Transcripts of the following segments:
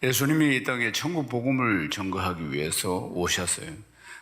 예수님이 이 땅에 천국 복음을 전거하기 위해서 오셨어요.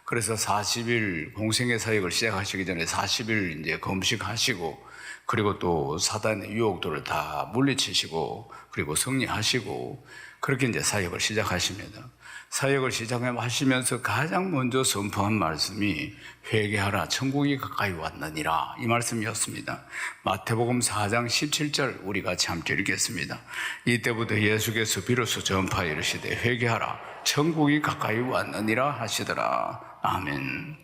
그래서 40일 공생의 사역을 시작하시기 전에 40일 이제 금식하시고, 그리고 또 사단의 유혹들을 다 물리치시고, 그리고 승리하시고, 그렇게 이제 사역을 시작하십니다. 사역을 시작하시면서 가장 먼저 선포한 말씀이 회개하라, 천국이 가까이 왔느니라, 이 말씀이었습니다. 마태복음 4장 17절 우리 같이 함께 읽겠습니다. 이때부터 예수께서 비로소 전파에 이르시되 회개하라, 천국이 가까이 왔느니라 하시더라. 아멘.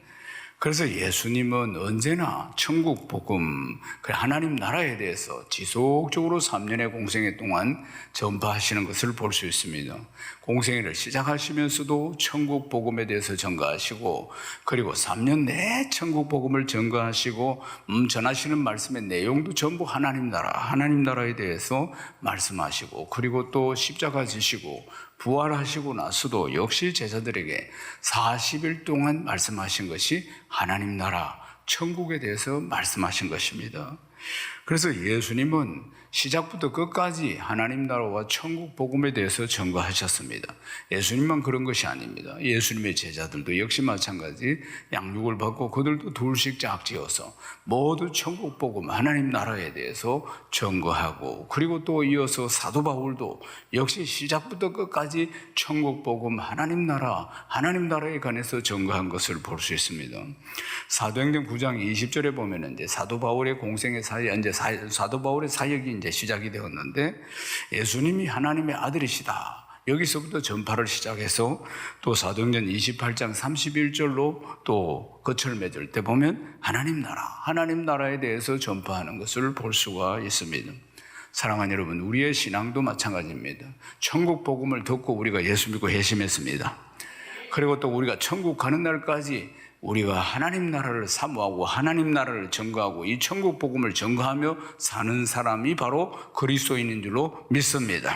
그래서 예수님은 언제나 천국 복음, 하나님 나라에 대해서 지속적으로 3년의 공생애 동안 전파하시는 것을 볼 수 있습니다. 공생애를 시작하시면서도 천국 복음에 대해서 전가하시고, 그리고 3년 내에 천국 복음을 전가하시고, 전하시는 말씀의 내용도 전부 하나님 나라에 대해서 말씀하시고, 그리고 또 십자가 지시고 부활하시고 나서도 역시 제자들에게 40일 동안 말씀하신 것이 하나님 나라, 천국에 대해서 말씀하신 것입니다. 그래서 예수님은 시작부터 끝까지 하나님 나라와 천국 복음에 대해서 전거하셨습니다. 예수님만 그런 것이 아닙니다. 예수님의 제자들도 역시 마찬가지 양육을 받고 그들도 둘씩 짝지어서 모두 천국 복음, 하나님 나라에 대해서 전거하고, 그리고 또 이어서 사도 바울도 역시 시작부터 끝까지 천국 복음, 하나님 나라에 관해서 전거한 것을 볼 수 있습니다. 사도행전 9장 20절에 보면 이제 사도 바울의 공생의 사도 바울의 사역이 이제 시작이 되었는데, 예수님이 하나님의 아들이시다, 여기서부터 전파를 시작해서 또 사도행전 28장 31절로 또 끝을 맺을 때 보면 하나님 나라에 대해서 전파하는 것을 볼 수가 있습니다. 사랑하는 여러분, 우리의 신앙도 마찬가지입니다. 천국 복음을 듣고 우리가 예수 믿고 회심했습니다. 그리고 또 우리가 천국 가는 날까지 우리가 하나님 나라를 사모하고 하나님 나라를 전거하고 이 천국 복음을 전거하며 사는 사람이 바로 그리스도인인 줄로 믿습니다.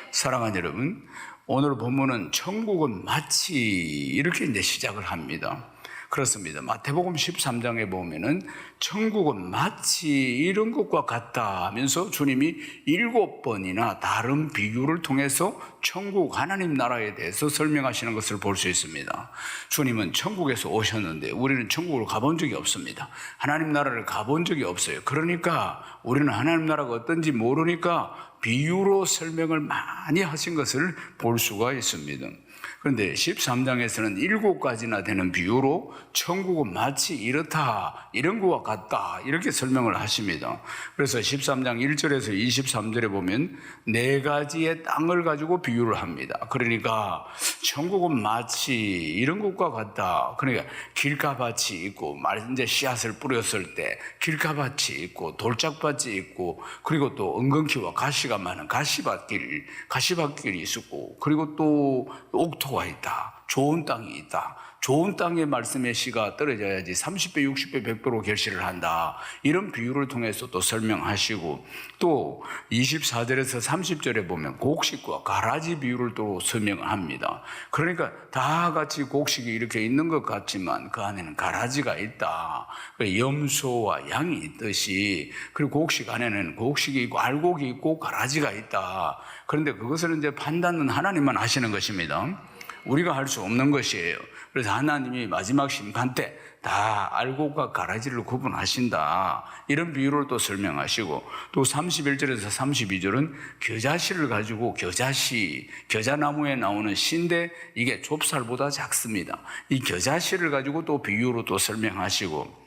사랑하는 여러분, 오늘 본문은 천국은 마치 이렇게 이제 시작을 합니다. 그렇습니다. 마태복음 13장에 보면은 천국은 마치 이런 것과 같다 하면서 주님이 7번이나 다른 비유를 통해서 천국, 하나님 나라에 대해서 설명하시는 것을 볼 수 있습니다. 주님은 천국에서 오셨는데 우리는 천국을 가본 적이 없습니다. 하나님 나라를 가본 적이 없어요. 그러니까 우리는 하나님 나라가 어떤지 모르니까 비유로 설명을 많이 하신 것을 볼 수가 있습니다. 그런데 13장에서는 7가지나 되는 비유로 천국은 마치 이렇다, 이런 것과 같다, 이렇게 설명을 하십니다. 그래서 13장 1절에서 23절에 보면 4가지의 땅을 가지고 비유를 합니다. 그러니까 천국은 마치 이런 것과 같다. 그러니까 길가밭이 있고, 이제 씨앗을 뿌렸을 때 길가밭이 있고, 돌짝밭이 있고, 그리고 또 은근키와 가시가 많은 가시밭길이 있었고, 그리고 또 옥토가 있다. 좋은 땅이 있다. 좋은 땅의 말씀의 씨가 떨어져야지 30배, 60배, 100배로 결실을 한다. 이런 비유를 통해서 또 설명하시고, 또 24절에서 30절에 보면 곡식과 가라지 비유를 또 설명합니다. 그러니까 다 같이 곡식이 이렇게 있는 것 같지만 그 안에는 가라지가 있다. 염소와 양이 있듯이, 그리고 곡식 안에는 곡식이 있고 알곡이 있고 가라지가 있다. 그런데 그것을 이제 판단은 하나님만 하시는 것입니다. 우리가 할 수 없는 것이에요. 그래서 하나님이 마지막 심판 때 다 알곡과 가라지를 구분하신다, 이런 비유를 또 설명하시고, 또 31절에서 32절은 겨자씨를 가지고, 겨자나무에 나오는 씨인데 이게 좁쌀보다 작습니다. 이 겨자씨를 가지고 또 비유로 또 설명하시고,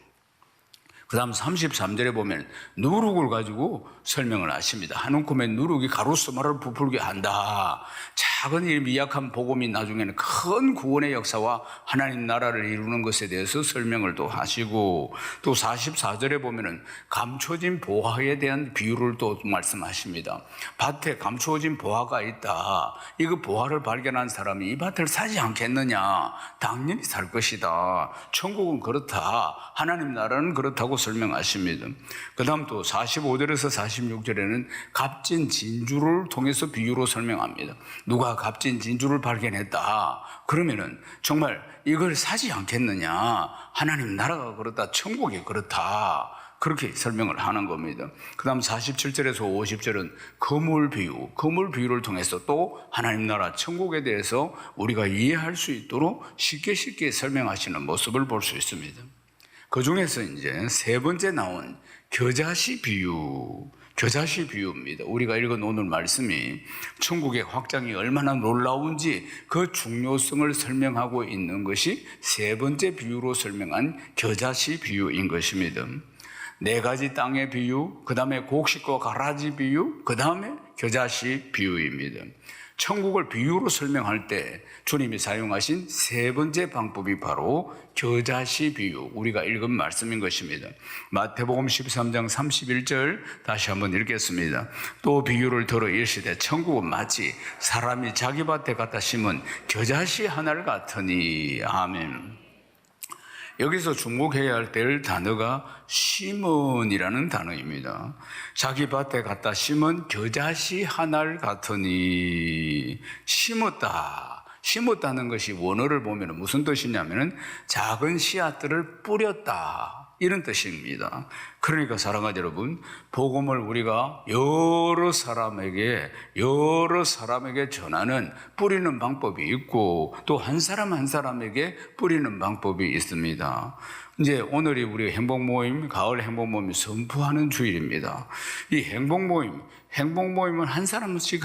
그 다음 33절에 보면 누룩을 가지고 설명을 하십니다. 한 움큼의 누룩이 가로수말을 부풀게 한다. 작은 일 미약한 복음이 나중에는 큰 구원의 역사와 하나님 나라를 이루는 것에 대해서 설명을 또 하시고, 또 44절에 보면은 감춰진 보화에 대한 비유를 또 말씀하십니다. 밭에 감춰진 보화가 있다. 이거 보화를 발견한 사람이 이 밭을 사지 않겠느냐? 당연히 살 것이다. 천국은 그렇다. 하나님 나라는 그렇다고 설명하십니다. 그 다음 또 45절에서 46절에는 값진 진주를 통해서 비유로 설명합니다. 누가 값진 진주를 발견했다. 그러면은 정말 이걸 사지 않겠느냐? 하나님 나라가 그렇다. 천국이 그렇다. 그렇게 설명을 하는 겁니다. 그 다음 47절에서 50절은 거물 비유, 거물 비유를 통해서 또 하나님 나라 천국에 대해서 우리가 이해할 수 있도록 쉽게 설명하시는 모습을 볼 수 있습니다. 그 중에서 이제 세 번째 나온 겨자씨 비유입니다. 우리가 읽은 오늘 말씀이 천국의 확장이 얼마나 놀라운지 그 중요성을 설명하고 있는 것이 세 번째 비유로 설명한 겨자씨 비유인 것입니다. 네 가지 땅의 비유, 그 다음에 곡식과 가라지 비유, 그 다음에 겨자씨 비유입니다. 천국을 비유로 설명할 때 주님이 사용하신 세 번째 방법이 바로 겨자씨 비유, 우리가 읽은 말씀인 것입니다. 마태복음 13장 31절 다시 한번 읽겠습니다. 또 비유를 들어 이르시되 천국은 마치 사람이 자기 밭에 갖다 심은 겨자씨 하나를 같으니. 아멘. 여기서 주목해야 될 단어가 심은이라는 단어입니다. 자기 밭에 갖다 심은 겨자씨 하나를 같으니. 심었다는 것이 원어를 보면 무슨 뜻이냐면 작은 씨앗들을 뿌렸다, 이런 뜻입니다. 그러니까 사랑하는 여러분, 복음을 우리가 여러 사람에게 전하는 뿌리는 방법이 있고 또 한 사람 한 사람에게 뿌리는 방법이 있습니다. 이제 오늘이 우리 행복모임, 가을 행복모임 선포하는 주일입니다. 이 행복모임은 한 사람씩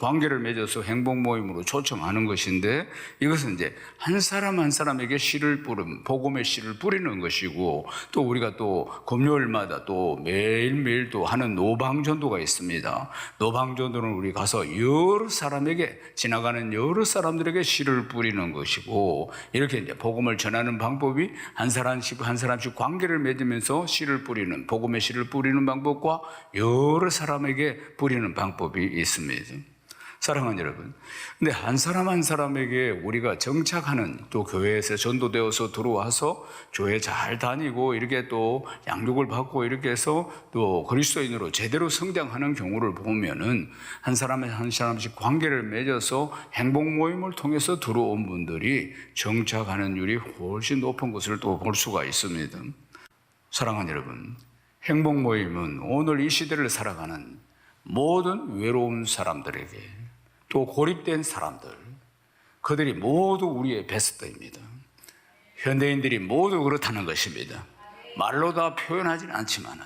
관계를 맺어서 행복모임으로 초청하는 것인데, 이것은 이제 한 사람 한 사람에게 복음의 씨를 뿌리는 것이고, 또 우리가 또 금요일마다 또 매일매일 또 하는 노방전도가 있습니다. 노방전도는 우리 가서 지나가는 여러 사람들에게 씨를 뿌리는 것이고, 이렇게 이제 복음을 전하는 방법이 한 사람씩 관계를 맺으면서 복음의 씨를 뿌리는 방법과 여러 사람에게 뿌리는 방법이 있습니다. 사랑하는 여러분, 근데 한 사람 한 사람에게 우리가 정착하는, 또 교회에서 전도되어서 들어와서 교회 잘 다니고 이렇게 또 양육을 받고 이렇게 해서 또 그리스도인으로 제대로 성장하는 경우를 보면은 한 사람씩 관계를 맺어서 행복 모임을 통해서 들어온 분들이 정착하는 율이 훨씬 높은 것을 또 볼 수가 있습니다. 사랑하는 여러분, 행복 모임은 오늘 이 시대를 살아가는 모든 외로운 사람들에게, 또 고립된 사람들, 그들이 모두 우리의 베스트입니다. 현대인들이 모두 그렇다는 것입니다. 말로 다 표현하지는 않지만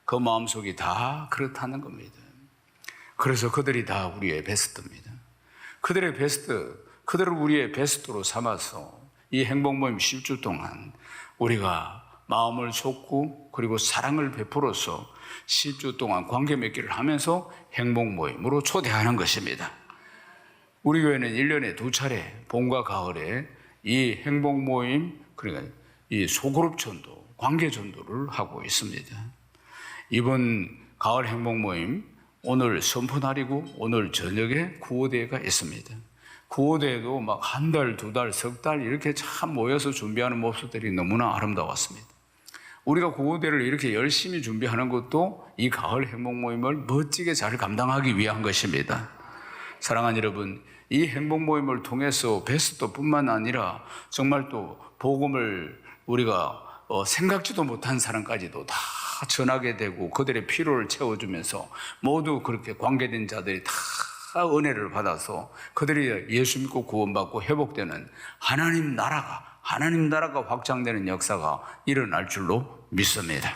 그 마음속이 다 그렇다는 겁니다. 그래서 그들이 다 우리의 베스트입니다. 그들을 우리의 베스트로 삼아서 이 행복모임 10주 동안 우리가 마음을 쏟고 그리고 사랑을 베풀어서 10주 동안 관계 맺기를 하면서 행복모임으로 초대하는 것입니다. 우리 교회는 1년에 2차례 봄과 가을에 이 행복모임, 그러니까 이 소그룹 전도, 관계 전도를 하고 있습니다. 이번 가을 행복모임 오늘 선포날이고 오늘 저녁에 구호대회가 있습니다. 구호대회도 막 한 달, 두 달, 석 달 이렇게 참 모여서 준비하는 모습들이 너무나 아름다웠습니다. 우리가 구호대를 이렇게 열심히 준비하는 것도 이 가을 행복모임을 멋지게 잘 감당하기 위한 것입니다. 사랑하는 여러분, 이 행복모임을 통해서 베스트뿐만 아니라 정말 또 복음을 우리가 생각지도 못한 사람까지도 다 전하게 되고 그들의 필요를 채워주면서 모두 그렇게 관계된 자들이 다 은혜를 받아서 그들이 예수 믿고 구원받고 회복되는 하나님 나라가 확장되는 역사가 일어날 줄로 믿습니다.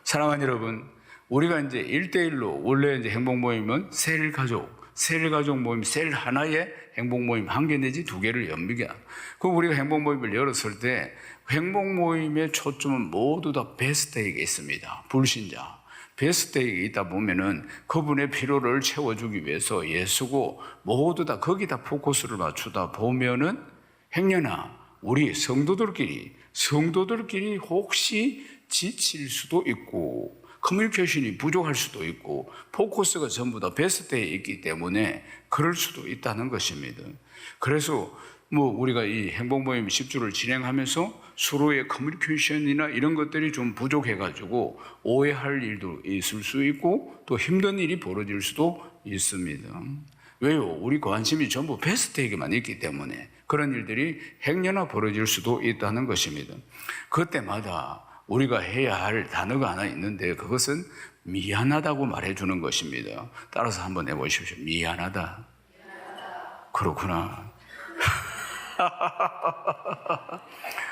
사랑하는 여러분, 우리가 이제 1대1로 원래 이제 행복 모임은 셀 가족 모임, 셀 하나에 행복 모임 1개 내지 2개를 엽니다. 그럼 우리가 행복 모임을 열었을 때 행복 모임의 초점은 모두 다 베스트에게 있습니다. 불신자 베스트에게 있다 보면은 그분의 필요를 채워주기 위해서 예수고 모두 다 거기다 포커스를 맞추다 보면은 행여나 우리 성도들끼리 혹시 지칠 수도 있고 커뮤니케이션이 부족할 수도 있고 포커스가 전부 다 베스트에 있기 때문에 그럴 수도 있다는 것입니다. 그래서 우리가 이 행복모임 10주를 진행하면서 서로의 커뮤니케이션이나 이런 것들이 좀 부족해가지고 오해할 일도 있을 수 있고 또 힘든 일이 벌어질 수도 있습니다. 왜요? 우리 관심이 전부 베스트에게만 있기 때문에 그런 일들이 행여나 벌어질 수도 있다는 것입니다. 그때마다 우리가 해야 할 단어가 하나 있는데 그것은 미안하다고 말해주는 것입니다. 따라서 한번 해보십시오. 미안하다. 그렇구나.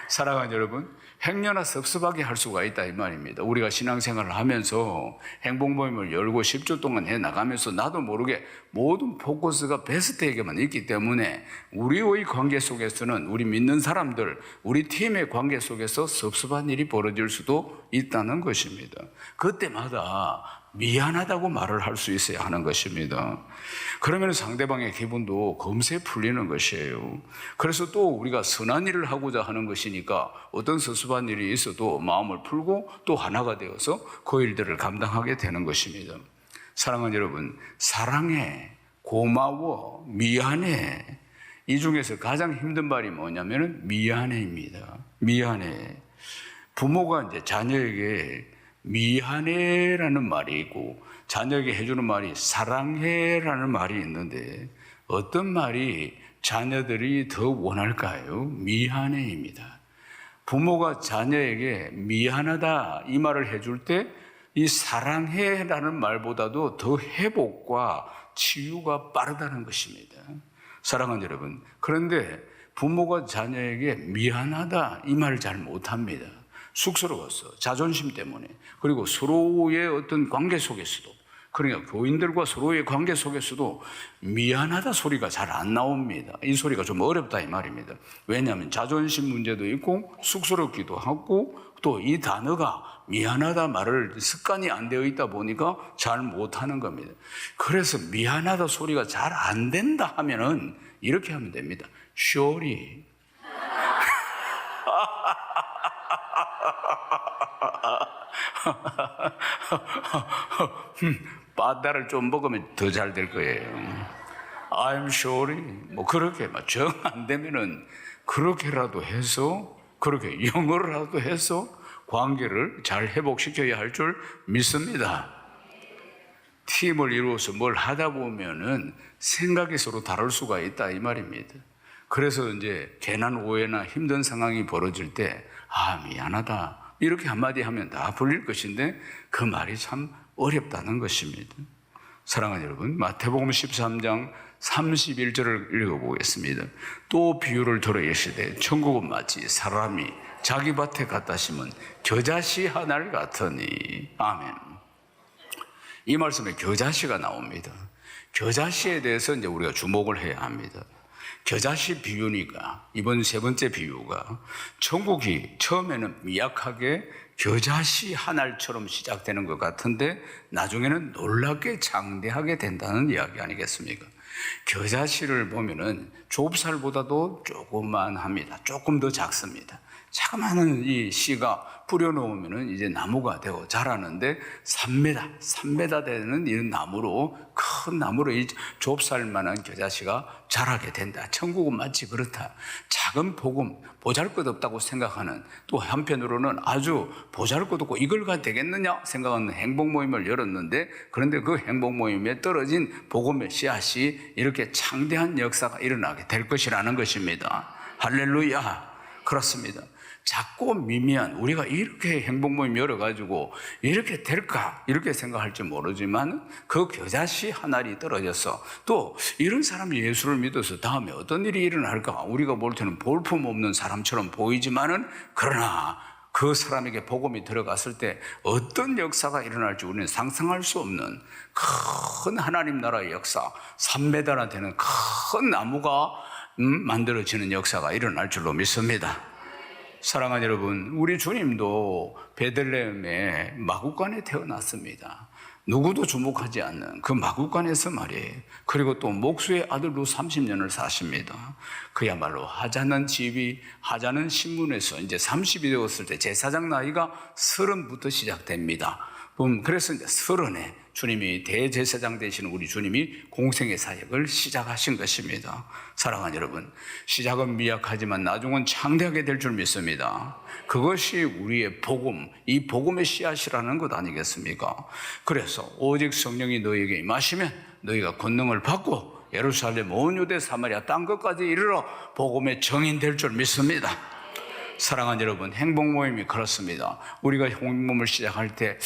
사랑하는 여러분, 행여나 섭섭하게 할 수가 있다 이 말입니다. 우리가 신앙생활을 하면서 행복모임을 열고 10주 동안 해나가면서 나도 모르게 모든 포커스가 베스트에게만 있기 때문에 우리의 관계 속에서는 우리 믿는 사람들, 우리 팀의 관계 속에서 섭섭한 일이 벌어질 수도 있다는 것입니다. 그때마다 미안하다고 말을 할 수 있어야 하는 것입니다. 그러면 상대방의 기분도 금세 풀리는 것이에요. 그래서 또 우리가 선한 일을 하고자 하는 것이니까 어떤 섭섭한 일이 있어도 마음을 풀고 또 하나가 되어서 그 일들을 감당하게 되는 것입니다. 사랑하는 여러분, 사랑해, 고마워, 미안해, 이 중에서 가장 힘든 말이 뭐냐면 미안해입니다. 미안해. 부모가 이제 자녀에게 미안해라는 말이 있고 자녀에게 해주는 말이 사랑해라는 말이 있는데 어떤 말이 자녀들이 더 원할까요? 미안해입니다. 부모가 자녀에게 미안하다 이 말을 해줄 때 이 사랑해라는 말보다도 더 회복과 치유가 빠르다는 것입니다. 사랑하는 여러분, 그런데 부모가 자녀에게 미안하다 이 말을 잘 못합니다. 쑥스러워서, 자존심 때문에, 그리고 서로의 어떤 관계 속에서도, 그러니까 교인들과 서로의 관계 속에서도 미안하다 소리가 잘 안 나옵니다. 이 소리가 좀 어렵다 이 말입니다. 왜냐하면 자존심 문제도 있고 쑥스럽기도 하고 또 이 단어가 미안하다 말을 습관이 안 되어 있다 보니까 잘 못하는 겁니다. 그래서 미안하다 소리가 잘 안 된다 하면은 이렇게 하면 됩니다. Sorry. 바다를 좀 먹으면 더 잘 될 거예요. I'm sorry. 뭐 그렇게 정 안 되면은 그렇게라도 해서 그렇게 영어라도 해서 관계를 잘 회복시켜야 할 줄 믿습니다. 팀을 이루어서 뭘 하다 보면은 생각이 서로 다를 수가 있다 이 말입니다. 그래서 이제 괜한 오해나 힘든 상황이 벌어질 때 미안하다 이렇게 한마디 하면 다 풀릴 것인데 그 말이 참 어렵다는 것입니다. 사랑하는 여러분, 마태복음 13장 31절을 읽어보겠습니다. 또 비유를 들어 이르시되 천국은 마치 사람이 자기 밭에 갖다 심은 겨자씨 하나를 같으니. 아멘. 이 말씀에 겨자씨가 나옵니다. 겨자씨에 대해서 이제 우리가 주목을 해야 합니다. 겨자씨 비유니까 이번 세 번째 비유가 천국이 처음에는 미약하게 겨자씨 한 알처럼 시작되는 것 같은데 나중에는 놀랍게 장대하게 된다는 이야기 아니겠습니까? 겨자씨를 보면은 좁쌀보다도 조그만합니다. 조금 더 작습니다. 자그마한 이 씨가 뿌려놓으면은 이제 나무가 되고 자라는데 3m 되는 이런 나무로, 큰 나무로 이 좁쌀만한 겨자씨가 자라게 된다. 천국은 마치 그렇다. 작은 복음, 보잘것없다고 생각하는, 또 한편으로는 아주 보잘것없고 이걸 가도 되겠느냐 생각하는 행복모임을 열었는데, 그런데 그 행복모임에 떨어진 복음의 씨앗이 이렇게 창대한 역사가 일어나게 될 것이라는 것입니다. 할렐루야. 그렇습니다. 작고 미미한, 우리가 이렇게 행복모임 열어가지고 이렇게 될까 이렇게 생각할지 모르지만 그 겨자씨 한 알이 떨어져서 또 이런 사람이 예수를 믿어서 다음에 어떤 일이 일어날까, 우리가 볼 때는 볼품없는 사람처럼 보이지만은 그러나 그 사람에게 복음이 들어갔을 때 어떤 역사가 일어날지 우리는 상상할 수 없는 큰 하나님 나라의 역사, 3m나 되는 큰 나무가 만들어지는 역사가 일어날 줄로 믿습니다. 사랑하는 여러분, 우리 주님도 베들레헴의 마구간에 태어났습니다. 누구도 주목하지 않는 그 마구간에서 말이에요. 그리고 또 목수의 아들로 30년을 사십니다. 그야말로 하자는 집이, 하자는 신문에서 이제 30이 되었을 때 제사장 나이가 30부터 시작됩니다. 그래서 이제 30에 주님이 대제사장 되시는 우리 주님이 공생의 사역을 시작하신 것입니다. 사랑하는 여러분, 시작은 미약하지만 나중은 창대하게 될 줄 믿습니다. 그것이 우리의 복음, 이 복음의 씨앗이라는 것 아니겠습니까? 그래서 오직 성령이 너희에게 임하시면 너희가 권능을 받고 예루살렘 온 유대 사마리아 땅 끝까지 이르러 복음의 정인 될 줄 믿습니다. 사랑하는 여러분, 행복 모임이 그렇습니다. 우리가 행복 모임을 시작할 때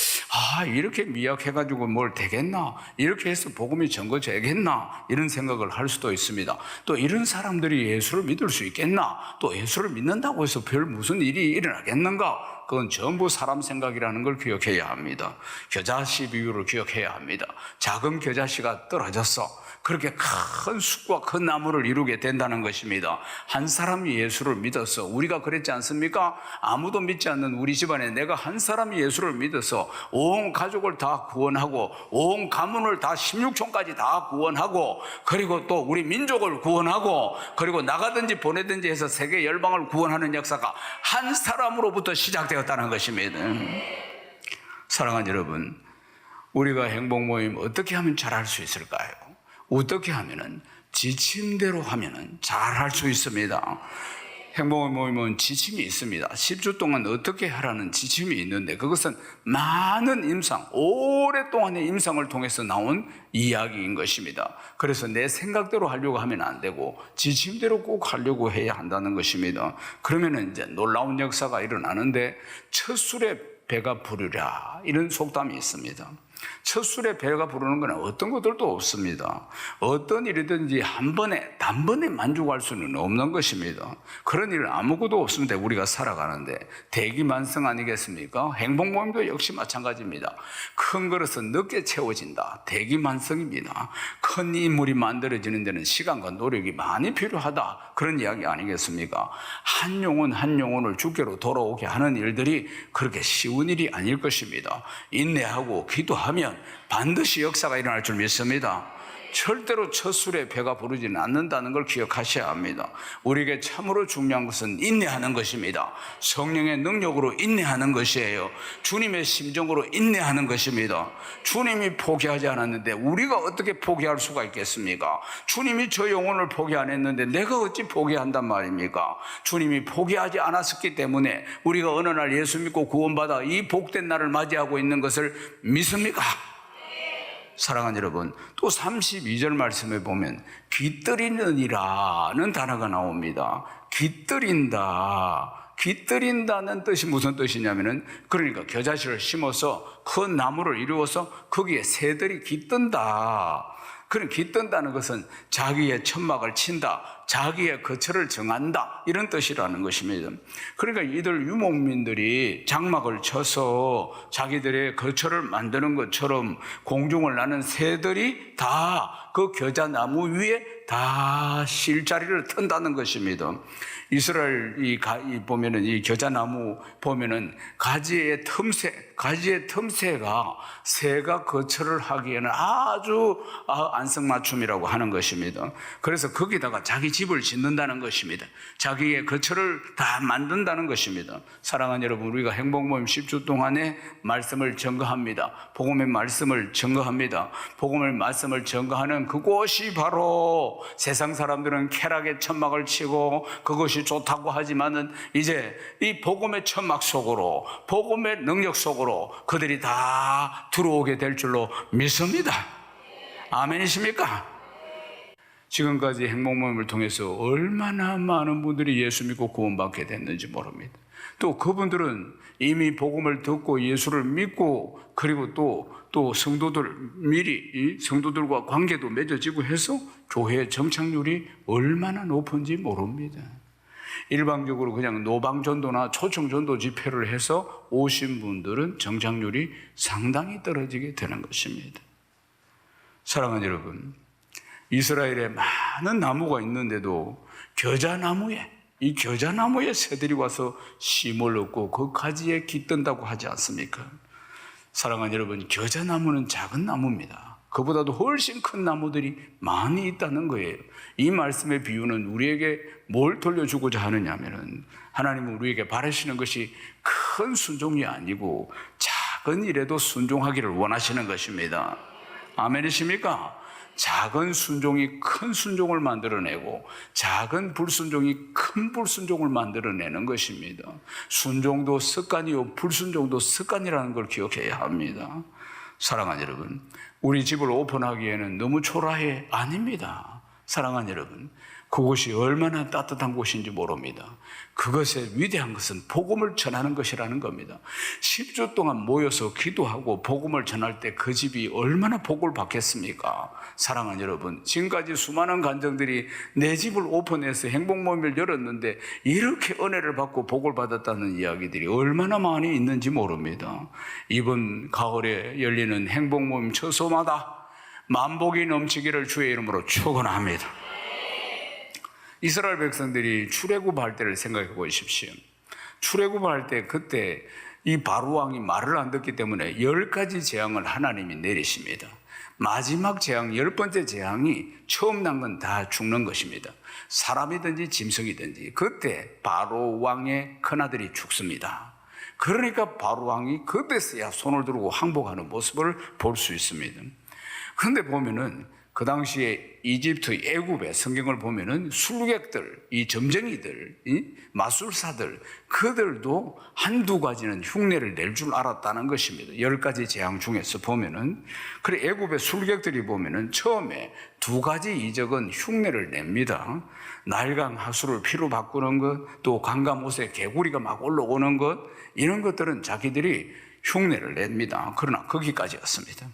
이렇게 미약해가지고 뭘 되겠나? 이렇게 해서 복음이 전거되겠나? 이런 생각을 할 수도 있습니다. 또 이런 사람들이 예수를 믿을 수 있겠나? 또 예수를 믿는다고 해서 별 무슨 일이 일어나겠는가? 그건 전부 사람 생각이라는 걸 기억해야 합니다. 겨자씨 비유를 기억해야 합니다. 작은 겨자씨가 떨어졌어. 그렇게 큰 숲과 큰 나무를 이루게 된다는 것입니다. 한 사람이 예수를 믿어서, 우리가 그랬지 않습니까? 아무도 믿지 않는 우리 집안에 내가 한 사람이 예수를 믿어서 온 가족을 다 구원하고 온 가문을 다 16촌까지 다 구원하고, 그리고 또 우리 민족을 구원하고, 그리고 나가든지 보내든지 해서 세계 열방을 구원하는 역사가 한 사람으로부터 시작되었다는 것입니다. 사랑하는 여러분, 우리가 행복 모임 어떻게 하면 잘할 수 있을까요? 어떻게 하면은, 지침대로 하면은 잘할 수 있습니다. 행복 모임은 지침이 있습니다. 10주 동안 어떻게 하라는 지침이 있는데, 그것은 많은 임상, 오랫동안의 임상을 통해서 나온 이야기인 것입니다. 그래서 내 생각대로 하려고 하면 안 되고 지침대로 꼭 하려고 해야 한다는 것입니다. 그러면은 이제 놀라운 역사가 일어나는데, 첫 술에 배가 부르랴, 이런 속담이 있습니다. 첫 술에 배가 부르는 건 어떤 것들도 없습니다. 어떤 일이든지 단번에 만족할 수는 없는 것입니다. 그런 일은 아무것도 없습니다. 우리가 살아가는데 대기만성 아니겠습니까? 행복 모임도 역시 마찬가지입니다. 큰 그릇은 늦게 채워진다. 대기만성입니다. 큰 인물이 만들어지는 데는 시간과 노력이 많이 필요하다. 그런 이야기 아니겠습니까? 한 영혼 한 영혼을 주께로 돌아오게 하는 일들이 그렇게 쉬운 일이 아닐 것입니다. 인내하고 기도하면 반드시 역사가 일어날 줄 믿습니다. 절대로 첫 술에 배가 부르지는 않는다는 걸 기억하셔야 합니다. 우리에게 참으로 중요한 것은 인내하는 것입니다. 성령의 능력으로 인내하는 것이에요. 주님의 심정으로 인내하는 것입니다. 주님이 포기하지 않았는데 우리가 어떻게 포기할 수가 있겠습니까? 주님이 저 영혼을 포기 안 했는데 내가 어찌 포기한단 말입니까? 주님이 포기하지 않았기 때문에 우리가 어느 날 예수 믿고 구원받아 이 복된 날을 맞이하고 있는 것을 믿습니까? 사랑하는 여러분, 또 32절 말씀에 보면 깃들이느니라는 단어가 나옵니다. 깃들인다는 뜻이 무슨 뜻이냐면은, 그러니까 겨자씨를 심어서 큰 나무를 이루어서 거기에 새들이 깃든다. 그런 깃든다는 것은 자기의 천막을 친다, 자기의 거처를 정한다, 이런 뜻이라는 것입니다. 그러니까 이들 유목민들이 장막을 쳐서 자기들의 거처를 만드는 것처럼 공중을 나는 새들이 다 그 겨자나무 위에 다 쉴 자리를 튼다는 것입니다. 이스라엘 보면은 이 겨자나무 보면은 가지의 틈새가 새가 거처를 하기에는 아주 안성맞춤이라고 하는 것입니다. 그래서 거기다가 자기 집을 짓는다는 것입니다. 자기의 거처를 다 만든다는 것입니다. 사랑하는 여러분, 우리가 행복모임 10주 동안에 말씀을 증거합니다. 복음의 말씀을 증거합니다. 복음의 말씀을 증거하는 그곳이 바로 세상 사람들은 쾌락의 천막을 치고 그것이 좋다고 하지만은 이제 이 복음의 천막 속으로, 복음의 능력 속으로 그들이 다 들어오게 될 줄로 믿습니다. 아멘이십니까? 지금까지 행복모임을 통해서 얼마나 많은 분들이 예수 믿고 구원받게 됐는지 모릅니다. 또 그분들은 이미 복음을 듣고 예수를 믿고, 그리고 또 성도들과 관계도 맺어지고 해서 교회 정착률이 얼마나 높은지 모릅니다. 일방적으로 그냥 노방전도나 초청전도 집회를 해서 오신 분들은 정착률이 상당히 떨어지게 되는 것입니다. 사랑하는 여러분, 이스라엘에 많은 나무가 있는데도 이 겨자나무에 새들이 와서 씨를 얻고 그 가지에 깃든다고 하지 않습니까? 사랑하는 여러분, 겨자나무는 작은 나무입니다. 그보다도 훨씬 큰 나무들이 많이 있다는 거예요. 이 말씀의 비유는 우리에게 뭘 돌려주고자 하느냐면은, 하나님은 우리에게 바라시는 것이 큰 순종이 아니고 작은 일에도 순종하기를 원하시는 것입니다. 아멘이십니까? 작은 순종이 큰 순종을 만들어내고 작은 불순종이 큰 불순종을 만들어내는 것입니다. 순종도 습관이요 불순종도 습관이라는 걸 기억해야 합니다. 사랑하는 여러분, 우리 집을 오픈하기에는 너무 초라해? 아닙니다. 사랑하는 여러분, 그곳이 얼마나 따뜻한 곳인지 모릅니다. 그것의 위대한 것은 복음을 전하는 것이라는 겁니다. 10주 동안 모여서 기도하고 복음을 전할 때 그 집이 얼마나 복을 받겠습니까? 사랑하는 여러분, 지금까지 수많은 간정들이 내 집을 오픈해서 행복모임을 열었는데 이렇게 은혜를 받고 복을 받았다는 이야기들이 얼마나 많이 있는지 모릅니다. 이번 가을에 열리는 행복모임 처소마다 만복이 넘치기를 주의 이름으로 축원합니다. 이스라엘 백성들이 출애굽할 때를 생각해 보십시오. 출애굽할 때 그때 이 바로왕이 말을 안 듣기 때문에 10가지 재앙을 하나님이 내리십니다. 마지막 재앙, 10번째 재앙이 처음 난 건 다 죽는 것입니다. 사람이든지 짐승이든지. 그때 바로왕의 큰아들이 죽습니다. 그러니까 바로왕이 그때서야 손을 들고 항복하는 모습을 볼 수 있습니다. 그런데 보면은 그 당시에 이집트, 애굽의 성경을 보면은 술객들, 이 점쟁이들, 이 마술사들, 그들도 한두 가지는 흉내를 낼 줄 알았다는 것입니다. 10가지 재앙 중에서 보면은. 그래, 애굽의 술객들이 보면은 처음에 2가지 이적은 흉내를 냅니다. 나일강 하수를 피로 바꾸는 것, 또 강가못에 개구리가 막 올라오는 것, 이런 것들은 자기들이 흉내를 냅니다. 그러나 거기까지였습니다.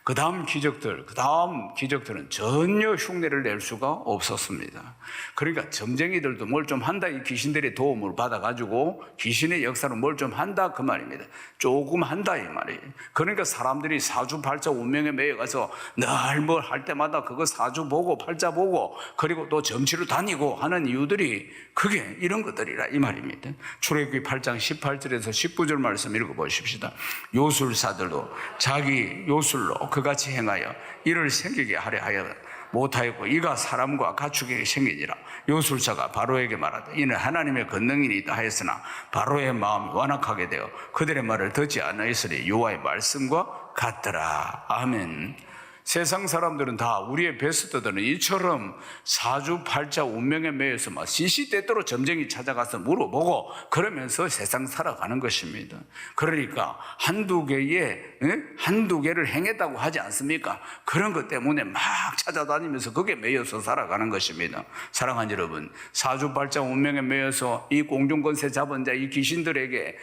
그 다음 기적들은 전혀 흉내를 낼 수가 없었습니다. 그러니까 점쟁이들도 뭘 좀 한다, 이 귀신들의 도움을 받아가지고 귀신의 역사로 뭘 좀 한다, 그 말입니다. 조금 한다, 이 말이에요. 그러니까 사람들이 사주팔자 운명에 매여가서 늘 뭘 할 때마다 그거 사주 보고 팔자 보고 그리고 또 점치러 다니고 하는 이유들이 그게 이런 것들이라 이 말입니다. 출애굽기 8장 18절에서 19절 말씀 읽어보십시다. 요술사들도 자기 요술로 그같이 행하여 이를 생기게 하려 하여 못하였고 이가 사람과 가축에게 생기니라. 요술사가 바로에게 말하되 이는 하나님의 권능이 있다 하였으나 바로의 마음이 완악하게 되어 그들의 말을 듣지 않으시니 여호와의 말씀과 같더라. 아멘. 세상 사람들은 다, 우리의 베스트들은 이처럼 사주팔자 운명에 매여서 막 시시때때로 점쟁이 찾아가서 물어보고 그러면서 세상 살아가는 것입니다. 그러니까 한두 개를 행했다고 하지 않습니까? 그런 것 때문에 막 찾아다니면서 그게 매여서 살아가는 것입니다. 사랑하는 여러분, 사주팔자 운명에 매여서 이 공중권세 잡은 자, 이 귀신들에게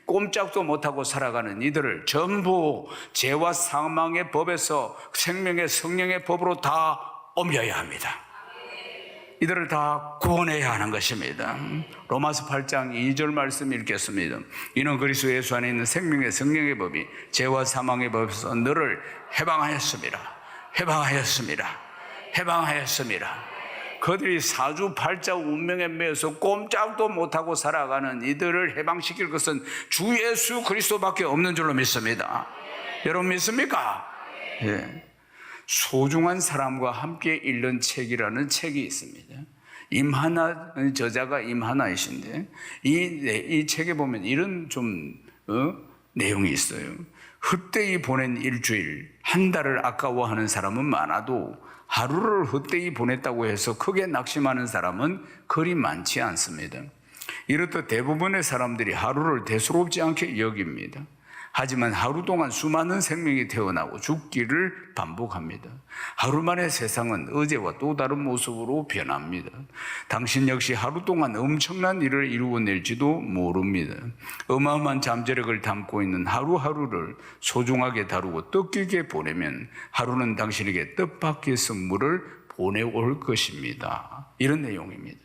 꼼짝도 못하고 살아가는 이들을 전부 죄와 사망의 법에서 생명의 성령의 법으로 다 옮겨야 합니다. 이들을 다 구원해야 하는 것입니다. 로마서 8장 2절 말씀 읽겠습니다. 이는 그리스도 예수 안에 있는 생명의 성령의 법이 죄와 사망의 법에서 너를 해방하였습니다. 그들이 사주팔자 운명에 매여서 꼼짝도 못하고 살아가는 이들을 해방시킬 것은 주 예수 그리스도밖에 없는 줄로 믿습니다. 여러분 믿습니까? 예. 소중한 사람과 함께 읽는 책이라는 책이 있습니다. 임하나, 저자가 임하나이신데 이 책에 보면 이런 내용이 있어요. 헛되이 보낸 일주일, 한 달을 아까워하는 사람은 많아도 하루를 헛되이 보냈다고 해서 크게 낙심하는 사람은 그리 많지 않습니다. 이렇듯 대부분의 사람들이 하루를 대수롭지 않게 여깁니다. 하지만 하루 동안 수많은 생명이 태어나고 죽기를 반복합니다. 하루 만에 세상은 어제와 또 다른 모습으로 변합니다. 당신 역시 하루 동안 엄청난 일을 이루어낼지도 모릅니다. 어마어마한 잠재력을 담고 있는 하루하루를 소중하게 다루고 뜻깊게 보내면 하루는 당신에게 뜻밖의 선물을 보내올 것입니다. 이런 내용입니다.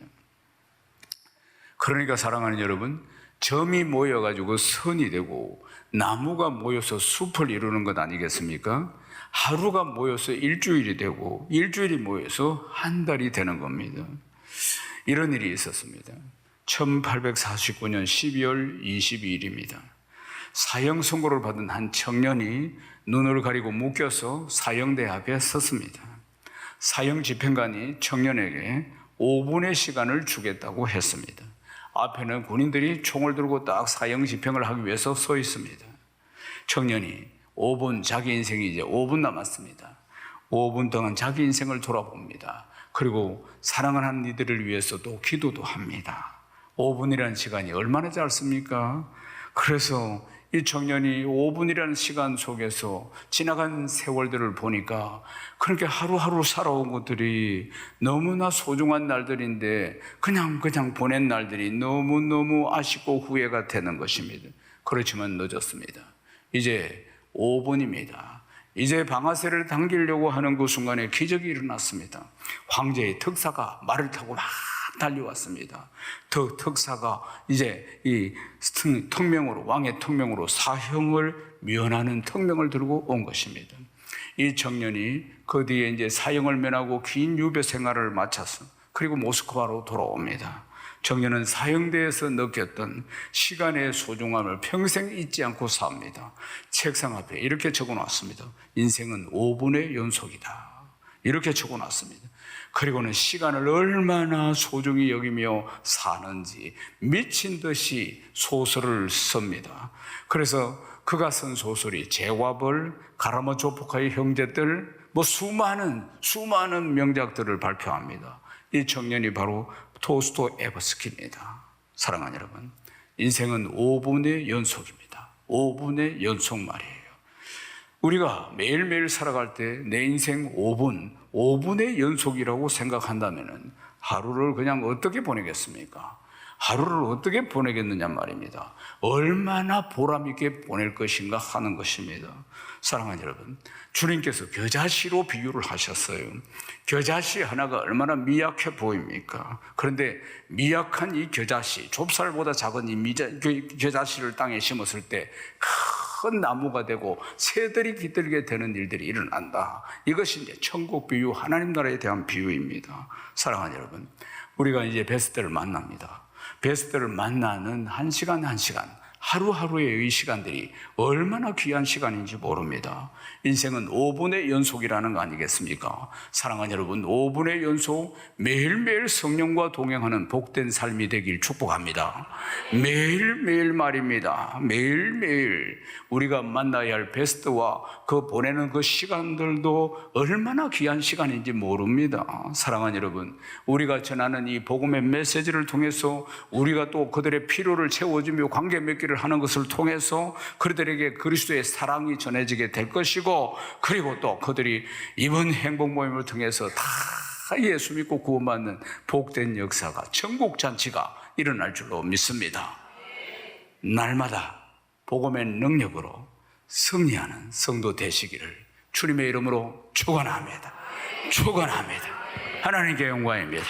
그러니까 사랑하는 여러분, 점이 모여가지고 선이 되고 나무가 모여서 숲을 이루는 것 아니겠습니까? 하루가 모여서 일주일이 되고 일주일이 모여서 한 달이 되는 겁니다. 이런 일이 있었습니다. 1849년 12월 22일입니다. 사형 선고를 받은 한 청년이 눈을 가리고 묶여서 사형대 앞에 섰습니다. 사형 집행관이 청년에게 5분의 시간을 주겠다고 했습니다. 앞에는 군인들이 총을 들고 딱 사형 집행을 하기 위해서 서 있습니다. 청년이 5분, 자기 인생이 이제 5분 남았습니다. 5분 동안 자기 인생을 돌아봅니다. 그리고 사랑하는 이들을 위해서도 기도도 합니다. 5분이라는 시간이 얼마나 짧습니까? 그래서 이 청년이 5분이라는 시간 속에서 지나간 세월들을 보니까 그렇게 하루하루 살아온 것들이 너무나 소중한 날들인데 그냥 보낸 날들이 너무너무 아쉽고 후회가 되는 것입니다. 그렇지만 늦었습니다. 이제 5분입니다. 이제 방아쇠를 당기려고 하는 그 순간에 기적이 일어났습니다. 황제의 특사가 말을 타고 막 달려왔습니다. 특사가 이제 이 특명으로, 왕의 특명으로 사형을 면하는 특명을 들고 온 것입니다. 이 청년이 그 뒤에 이제 사형을 면하고 긴 유배 생활을 마쳤어. 그리고 모스크바로 돌아옵니다. 청년은 사형대에서 느꼈던 시간의 소중함을 평생 잊지 않고 삽니다. 책상 앞에 이렇게 적어놨습니다. 인생은 5분의 연속이다. 이렇게 적어놨습니다. 그리고는 시간을 얼마나 소중히 여기며 사는지 미친 듯이 소설을 씁니다. 그래서 그가 쓴 소설이 제와벌, 가라마조프카의 형제들, 수많은 명작들을 발표합니다. 이 청년이 바로 도스토옙스키입니다. 사랑하는 여러분, 인생은 5분의 연속입니다. 5분의 연속 말이에요. 우리가 매일매일 살아갈 때 내 인생 5분의 연속이라고 생각한다면 하루를 그냥 어떻게 보내겠습니까? 하루를 어떻게 보내겠느냐 말입니다. 얼마나 보람있게 보낼 것인가 하는 것입니다. 사랑하는 여러분, 주님께서 겨자씨로 비유를 하셨어요. 겨자씨 하나가 얼마나 미약해 보입니까? 그런데 미약한 이 겨자씨, 좁쌀보다 작은 이 겨자씨를 땅에 심었을 때 큰 나무가 되고 새들이 깃들게 되는 일들이 일어난다. 이것이 이제 천국 비유, 하나님 나라에 대한 비유입니다. 사랑하는 여러분, 우리가 이제 베스트를 만납니다. 베스트를 만나는 한 시간 하루하루의 이 시간들이 얼마나 귀한 시간인지 모릅니다. 인생은 5분의 연속이라는 거 아니겠습니까? 사랑하는 여러분, 5분의 연속 매일매일 성령과 동행하는 복된 삶이 되길 축복합니다. 매일매일 말입니다. 매일매일 우리가 만나야 할 베스트와 그 보내는 그 시간들도 얼마나 귀한 시간인지 모릅니다. 사랑하는 여러분, 우리가 전하는 이 복음의 메시지를 통해서 우리가 또 그들의 필요를 채워주며 관계 맺기를 하는 것을 통해서 그들에게 그리스도의 사랑이 전해지게 될 것이고, 그리고 또 그들이 이번 행복 모임을 통해서 다 예수 믿고 구원받는 복된 역사가, 천국 잔치가 일어날 줄로 믿습니다. 날마다 복음의 능력으로 승리하는 성도 되시기를 주님의 이름으로 축원합니다. 축원합니다. 하나님께 영광입니다.